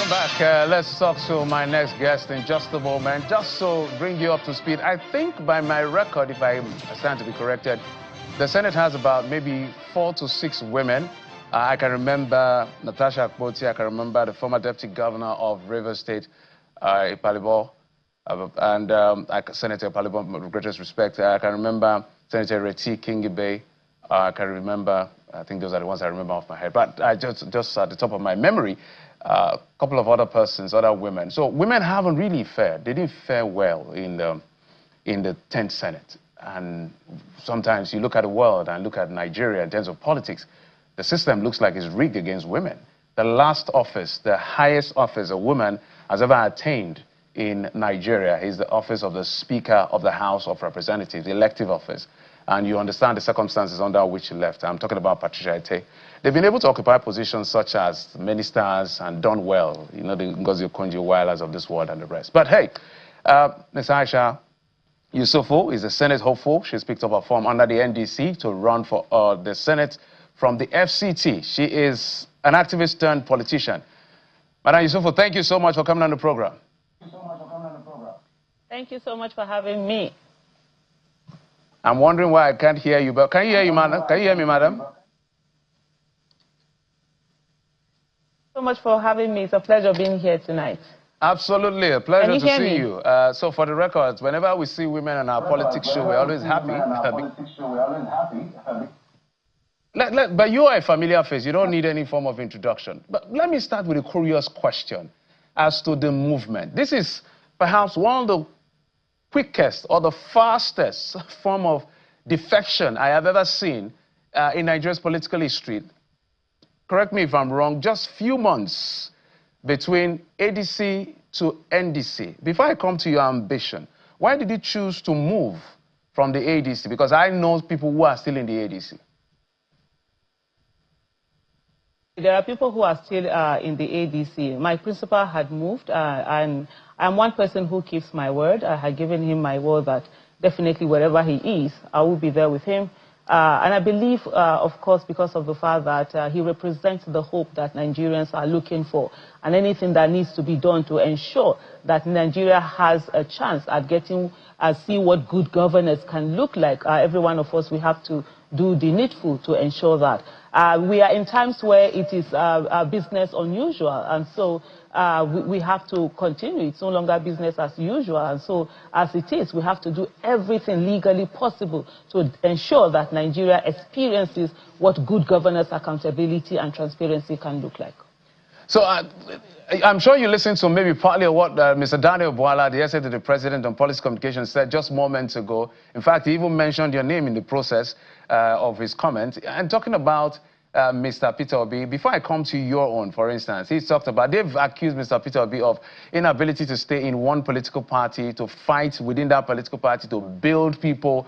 Welcome back. Let's talk to my next guest in just a moment. Just to bring you up to speed, I think by my record, if I stand to be corrected, the Senate has about maybe 4 to 6 women. I can remember Natasha Akpoti. I can remember the former deputy governor of Rivers State, Ipalibo, and Senator Ipalibo, with greatest respect. I can remember Senator Reti Kingibe. I can remember, I think those are the ones I remember off my head. But I just at the top of my memory, a couple of other persons, other women. So women haven't really fared. They didn't fare well in the 10th Senate. And sometimes you look at the world and look at Nigeria in terms of politics, the system looks like it's rigged against women. The last office, the highest office a woman has ever attained in Nigeria is the office of the Speaker of the House of Representatives, the elective office. And you understand the circumstances under which she left. I'm talking about Patricia Ete. They've been able to occupy positions such as ministers and done well, you know, the Ngozi Okonjo-Iwealas of this world and the rest. But hey, Ms. Aisha Yesufu is a Senate hopeful. She's picked up a form under the NDC to run for the Senate from the FCT. She is an activist turned politician. Madam Yesufu, thank you so much for coming on the program. Thank you so much for having me. I'm wondering why I can't hear you, but can you hear you, madam? Can you hear me, madam? So much for having me. It's a pleasure being here tonight. Absolutely, a pleasure to see you. So for the record, whenever we see women on our politics show, we're always happy. But you are a familiar face. You don't need any form of introduction. But let me start with a curious question as to the movement. This is perhaps one of the quickest or the fastest form of defection I have ever seen in Nigeria's political history. Correct me if I'm wrong, just few months between ADC to NDC. Before I come to your ambition, why did you choose to move from the ADC? Because I know people who are still in the ADC. There are people who are still in the ADC. My principal had moved, and I'm one person who keeps my word. I had given him my word that definitely wherever he is, I will be there with him. And I believe, of course, because of the fact that he represents the hope that Nigerians are looking for, and anything that needs to be done to ensure that Nigeria has a chance at getting, see what good governance can look like. Every one of us, we have to do the needful to ensure that. We are in times where it is business unusual, and so we have to continue. It's no longer business as usual, and so as it is, we have to do everything legally possible to ensure that Nigeria experiences what good governance, accountability, and transparency can look like. So I'm sure you listened to maybe partly of what Mr. Daniel Bwala, the essay to the President on Policy Communication, said just moments ago. In fact, he even mentioned your name in the process of his comment. And talking about Mr. Peter Obi, before I come to your own, for instance, he's talked about, they've accused Mr. Peter Obi of inability to stay in one political party, to fight within that political party, to build people,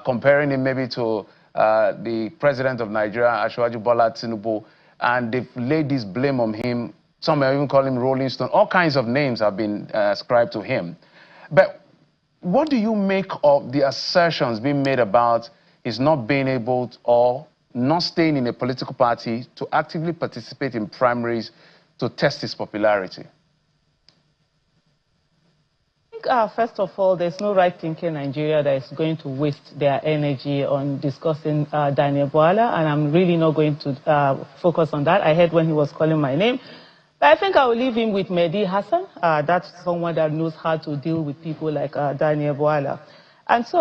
comparing him maybe to the President of Nigeria, Asiwaju Bola Tinubu. And they've laid this blame on him. Some are even calling him Rolling Stone. All kinds of names have been ascribed to him. But what do you make of the assertions being made about his not being able to, or not staying in a political party to actively participate in primaries to test his popularity? I think, first of all, there's no right thinking Nigeria that is going to waste their energy on discussing Daniel Bwala, and I'm really not going to focus on that. I heard when he was calling my name. But I think I will leave him with Mehdi Hassan. That's someone that knows how to deal with people like Daniel Bwala. And so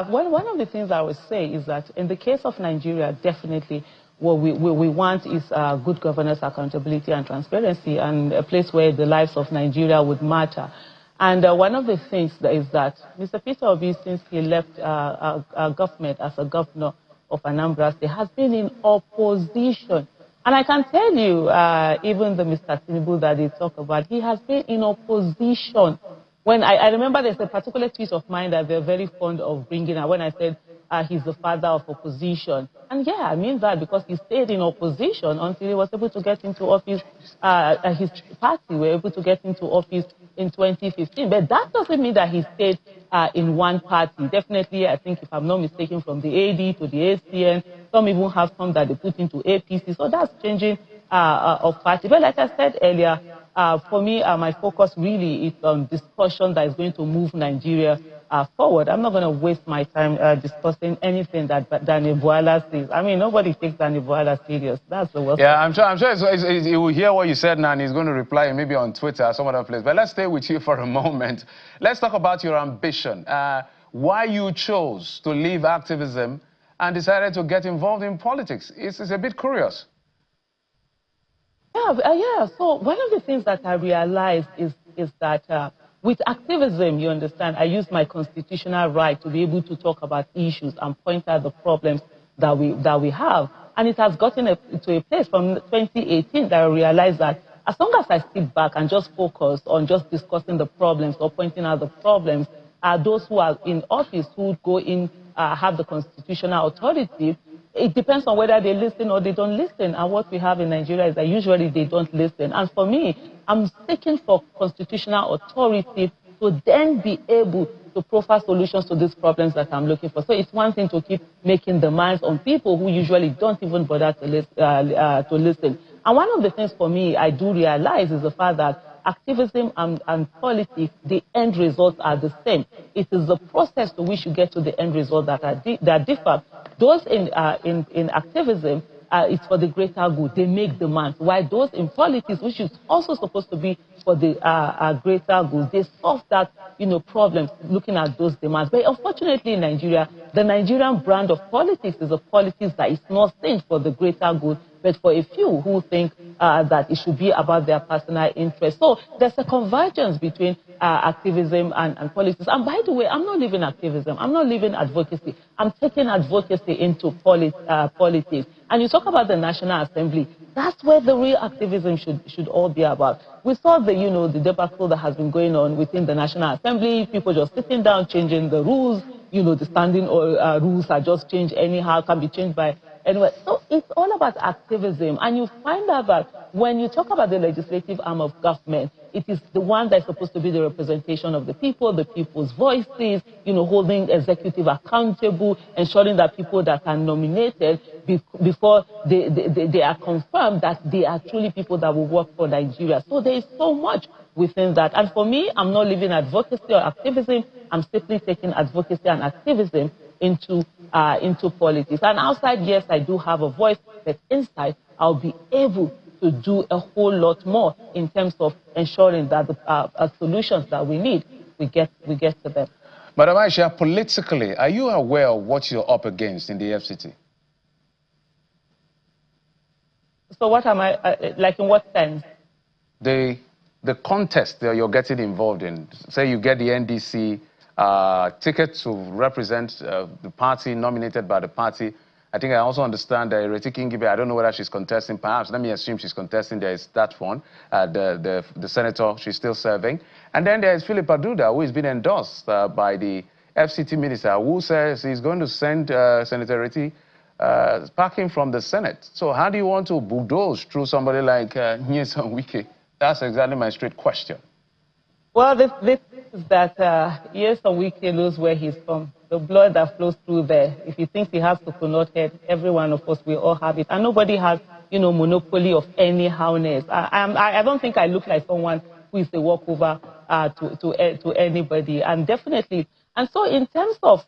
one of the things I would say is that in the case of Nigeria, definitely what we want is good governance, accountability, and transparency, and a place where the lives of Nigeria would matter. And one of the things is that Mr. Peter Obi, since he left our government as a governor of Anambra State, has been in opposition. And I can tell you, even the Mr. Tinubu that they talk about, he has been in opposition. When I remember there's a particular tweet of mine that they're very fond of bringing up when I said he's the father of opposition. And yeah, I mean that because he stayed in opposition until he was able to get into office, his party were able to get into office in 2015. But that doesn't mean that he stayed in one party. Definitely, I think, if I'm not mistaken, from the AD to the ACN, some even have some that they put into APC. So that's changing of party. But like I said earlier, for me, my focus really is on discussion that is going to move Nigeria forward. I'm not going to waste my time discussing anything that Daniel Bwala says. I mean, nobody takes Daniel Bwala serious. That's the worst. Yeah, I'm sure he will hear what you said now, and he's going to reply maybe on Twitter or some other place. But let's stay with you for a moment. Let's talk about your ambition. Why you chose to leave activism and decided to get involved in politics. It's a bit curious. Yeah. So one of the things that I realized is that with activism, you understand, I use my constitutional right to be able to talk about issues and point out the problems that we have. And it has gotten to a place from 2018 that I realized that as long as I sit back and just focus on just discussing the problems or pointing out the problems, those who are in office who go in, have the constitutional authority, it depends on whether they listen or they don't listen. And what we have in Nigeria is that usually they don't listen. And for me, I'm seeking for constitutional authority to then be able to profile solutions to these problems that I'm looking for. So it's one thing to keep making demands on people who usually don't even bother to listen. And one of the things for me I do realize is the fact that activism and politics, the end results are the same. It is the process to which you get to the end result that differ. Those in activism, it's for the greater good. They make demands. While those in politics, which is also supposed to be for the greater good, they solve that problems looking at those demands. But unfortunately in Nigeria, the Nigerian brand of politics is a politics that is not seen for the greater good, but for a few who think that it should be about their personal interest. So there's a convergence between activism and politics. And by the way, I'm not leaving activism. I'm not leaving advocacy. I'm taking advocacy into politics. And you talk about the National Assembly. That's where the real activism should all be about. We saw the debacle that has been going on within the National Assembly. People just sitting down, changing the rules. The standing rules are just changed anyhow, can be changed by anyway. So it's all about activism. And you find out that when you talk about the legislative arm of government, it is the one that's supposed to be the representation of the people's voices, holding executive accountable, ensuring that people that are nominated before they are confirmed that they are truly people that will work for Nigeria. So there is so much within that. And for me, I'm not leaving advocacy or activism. I'm simply taking advocacy and activism into politics. And outside, yes, I do have a voice, but inside, I'll be able to do a whole lot more in terms of ensuring that the solutions that we need, we get to them. Madam Aisha, politically, are you aware of what you're up against in the FCT? So what am I, like in what sense? The contest that you're getting involved in. Say you get the NDC ticket to represent the party nominated by the party. I think I also understand that Ireti Kingibe, I don't know whether she's contesting, perhaps, let me assume she's contesting, there is that one, the senator, she's still serving. And then there is Philip Aduda, who has been endorsed by the FCT minister, who says he's going to send Senator Ireti packing from the Senate. So how do you want to bulldoze through somebody like Nyesom Wike? That's exactly my straight question. Well, the thing is that Nyesom Wike knows where he's from. The blood that flows through there. If he thinks he has coconut head, every one of us will all have it. And nobody has, monopoly of any howness. I don't think I look like someone who is a walkover to anybody. And definitely. And so in terms of,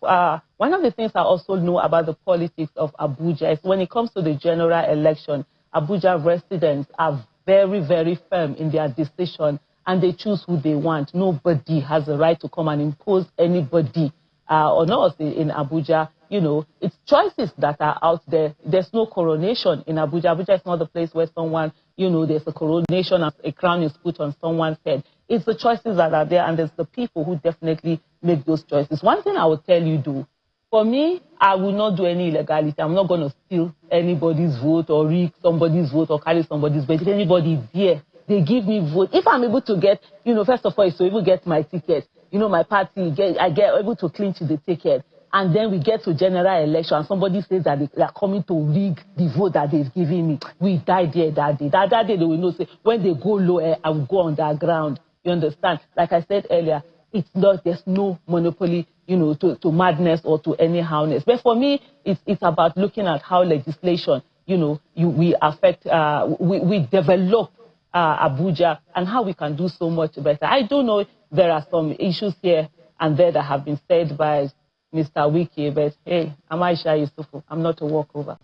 one of the things I also know about the politics of Abuja is when it comes to the general election, Abuja residents are very, very firm in their decision and they choose who they want. Nobody has a right to come and impose anybody on us in Abuja. It's choices that are out there. There's no coronation in Abuja. Abuja is not the place where someone, there's a coronation and a crown is put on someone's head. It's the choices that are there, and there's the people who definitely make those choices. One thing I will tell you, for me, I will not do any illegality. I'm not going to steal anybody's vote or rig somebody's vote or carry somebody's vote. If anybody there, they give me vote. If I'm able to get, first of all, it's to even get my ticket. My party, I get able to clinch the ticket. And then we get to general election and somebody says that they are coming to rig the vote that they've given me. We died there that day. That day they will know, say, when they go low, I will go underground. You understand? Like I said earlier, there's no monopoly, to madness or to any howness. But for me, it's about looking at how legislation, we affect, we develop Abuja, and how we can do so much better. I do know there are some issues here and there that have been said by Mr. Wiki, but hey, I'm Aisha Yesufu. I'm not a walkover.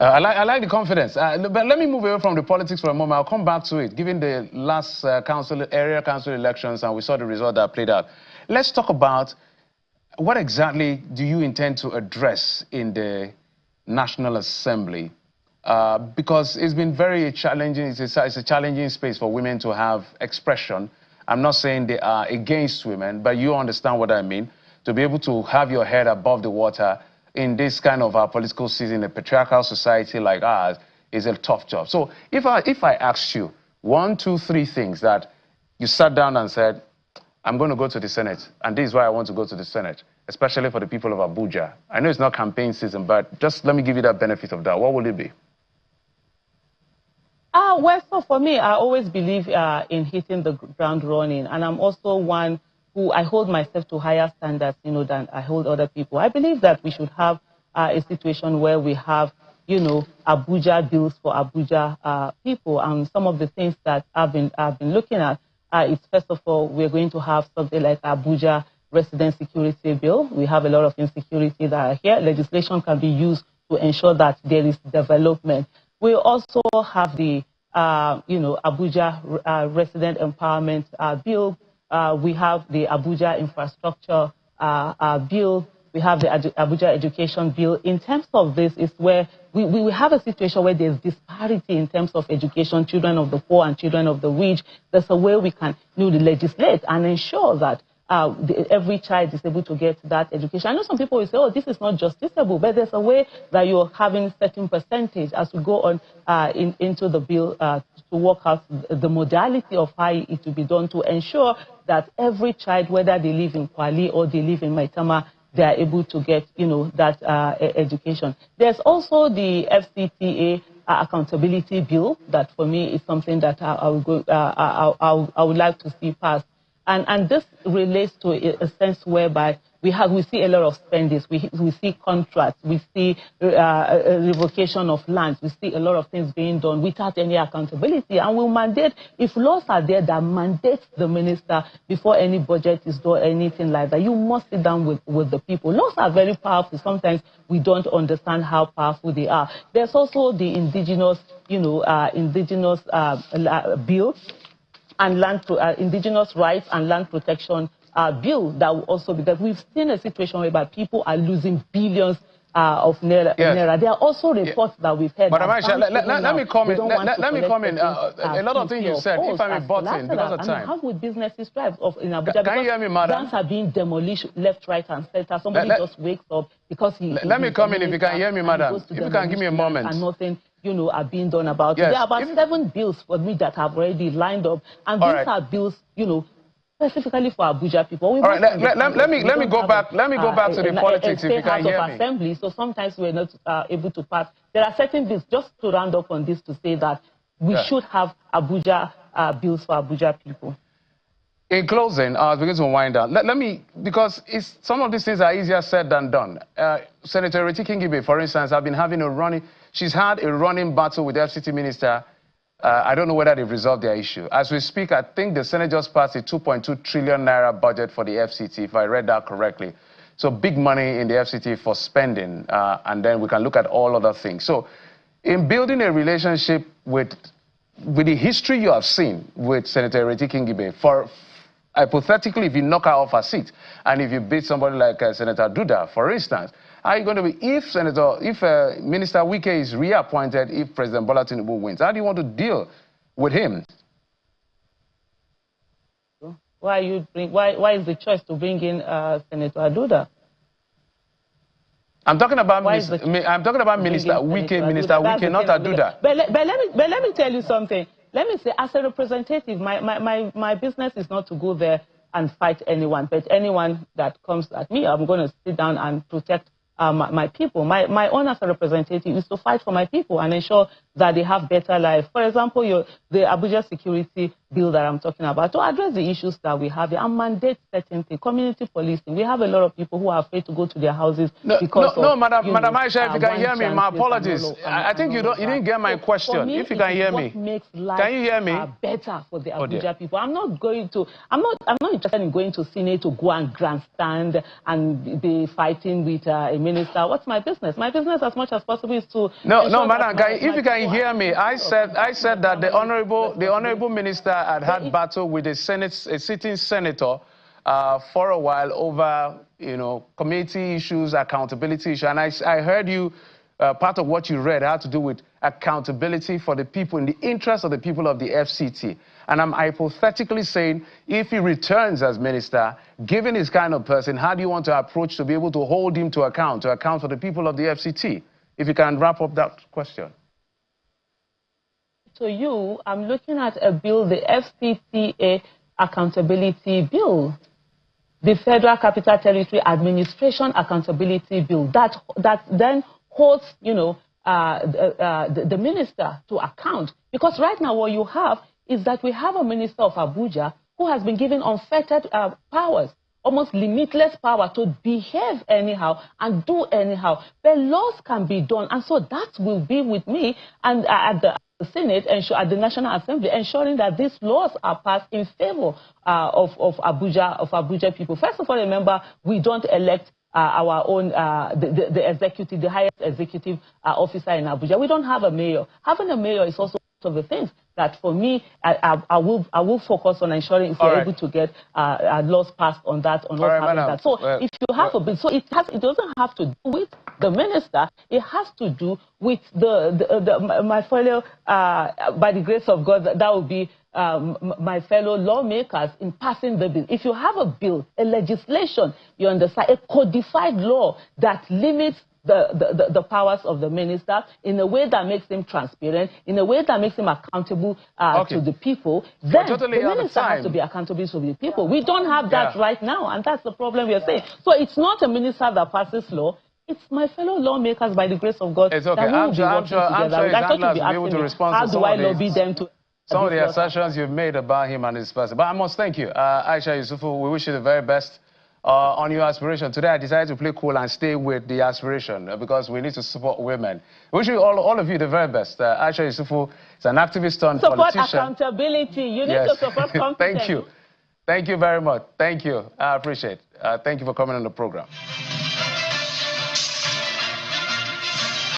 I like the confidence. But let me move away from the politics for a moment. I'll come back to it. Given the last area council elections, and we saw the result that played out, let's talk about what exactly do you intend to address in the National Assembly? Because it's been very challenging. It's a challenging space for women to have expression. I'm not saying they are against women, but you understand what I mean. To be able to have your head above the water in this kind of political season, a patriarchal society like ours, is a tough job. So if I asked you 1, 2, 3 things that you sat down and said, I'm going to go to the Senate, and this is why I want to go to the Senate, especially for the people of Abuja. I know it's not campaign season, but just let me give you that benefit of that. What will it be? Well, so for me, I always believe in hitting the ground running, and I'm also one who I hold myself to higher standards, than I hold other people. I believe that we should have a situation where we have, Abuja bills for Abuja people, and some of the things that I've been looking at is, first of all, we're going to have something like Abuja resident security bill. We have a lot of insecurity that are here. Legislation can be used to ensure that there is development. We also have the, Abuja resident empowerment bill. We have the Abuja infrastructure bill. We have the Abuja education bill. In terms of this, is where we have a situation where there's disparity in terms of education, children of the poor and children of the rich. There's a way we can legislate and ensure that every child is able to get that education. I know some people will say, oh, this is not justiciable, but there's a way that you're having certain percentage as we go on into the bill to work out the modality of how it will be done to ensure that every child, whether they live in Kwali or they live in Maitama, they are able to get, that education. There's also the FCTA accountability bill that for me is something that I would like to see passed. And this relates to a sense whereby we see a lot of spendings, we see contracts, we see revocation of lands, we see a lot of things being done without any accountability. And we'll mandate, if laws are there that mandate the minister before any budget is done, anything like that, you must sit down with the people. Laws are very powerful. Sometimes we don't understand how powerful they are. There's also the indigenous, bill and indigenous rights and land protection bill that will also be that. We've seen a situation whereby people are losing billions of naira. Yes. There are also reports that we've heard. But Aisha, let me comment. Let me comment. A lot of things you said, if I may butt in, because of time. How would businesses thrive in Abuja? Can you hear me, madam? Plants are being demolished left, right, and center. Somebody just wakes up because he. Let me come in if you can hear me, madam. If you can give me a moment. And nothing, are being done about it. There are about 7 bills for me that have already lined up, and these are bills, specifically for Abuja people. All right, let me go back. Let me go back to the politics if you can hear me. Assembly, so sometimes we're not able to pass. There are certain bills, just to round up on this, to say that we should have Abuja bills for Abuja people. In closing, I was beginning to wind down. Let me, because some of these things are easier said than done. Senator Reti Kingibe, for instance, she's had a running battle with the FCT minister. I don't know whether they've resolved their issue. As we speak, I think the Senate just passed a 2.2 trillion naira budget for the FCT, if I read that correctly. So big money in the FCT for spending, and then we can look at all other things. So in building a relationship with the history you have seen with Senator Reti Kingibe, for hypothetically, if you knock her off her seat, and if you beat somebody like Senator Duda, for instance, how are you going to be, if Minister Wike is reappointed, if President Bola Tinubu wins, how do you want to deal with him? Why is the choice to bring in Senator Duda? I'm talking about Minister Wike, not Duda. But let me tell you something. Let me say, as a representative, my business is not to go there and fight anyone, but anyone that comes at me, I'm going to sit down and protect my people. My own as a representative is to fight for my people and ensure that they have better life. For example, the Abuja security bill that I'm talking about, to address the issues that we have and mandate certain things, community policing. We have a lot of people who are afraid to go to their houses because Madam Aisha, if you can hear me, my apologies. I think you didn't get my question. If you can hear me, can you hear me? Better for the Abuja people. I'm not interested in going to Senate to go and grandstand and be fighting with a minister. What's my business? My business, as much as possible, is to Madam, if you can hear me, I said that the honorable minister had battle with a sitting senator for a while over community issues, accountability issues, and I heard you. Part of what you read had to do with accountability for the people, in the interest of the people of the FCT. And I'm hypothetically saying, if he returns as minister, given his kind of person, how do you want to approach to be able to hold him to account for the people of the FCT? If you can wrap up that question. To you, I'm looking at a bill, the FCTA Accountability Bill, the Federal Capital Territory Administration Accountability Bill, that then holds, the minister to account. Because right now what you have is that we have a minister of Abuja who has been given unfettered powers, almost limitless power to behave anyhow and do anyhow. But laws can be done, and so that will be with me and at the Senate and at the National Assembly, ensuring that these laws are passed in favor of Abuja people. First of all, remember, we don't elect our own, the executive, the highest executive officer in Abuja. We don't have a mayor. Having a mayor is also one of the things that, for me, I will focus on ensuring if we're able to get laws passed on that, on not having that. So if you have a bill, so it doesn't have to do with the minister. It has to do with my fellow, by the grace of God, that will be my fellow lawmakers in passing the bill. If you have a bill, a legislation, you understand, a codified law that limits the powers of the minister in a way that makes him transparent, in a way that makes him accountable to the people, then the minister has to be accountable to the people. We don't have that right now, and that's the problem we are saying. So it's not a minister that passes law. It's my fellow lawmakers, by the grace of God, that we will be working together. I thought you'd be asking me, how do I lobby them to... Some of the assertions you've made about him and his person. But I must thank you. Aisha Yesufu, we wish you the very best on your aspiration. Today I decided to play cool and stay with the aspiration because we need to support women. We wish you all of you the very best. Aisha Yesufu is an activist turned politician. Support accountability. You need to support competence. Thank you. Thank you very much. Thank you. I appreciate it. Thank you for coming on the program.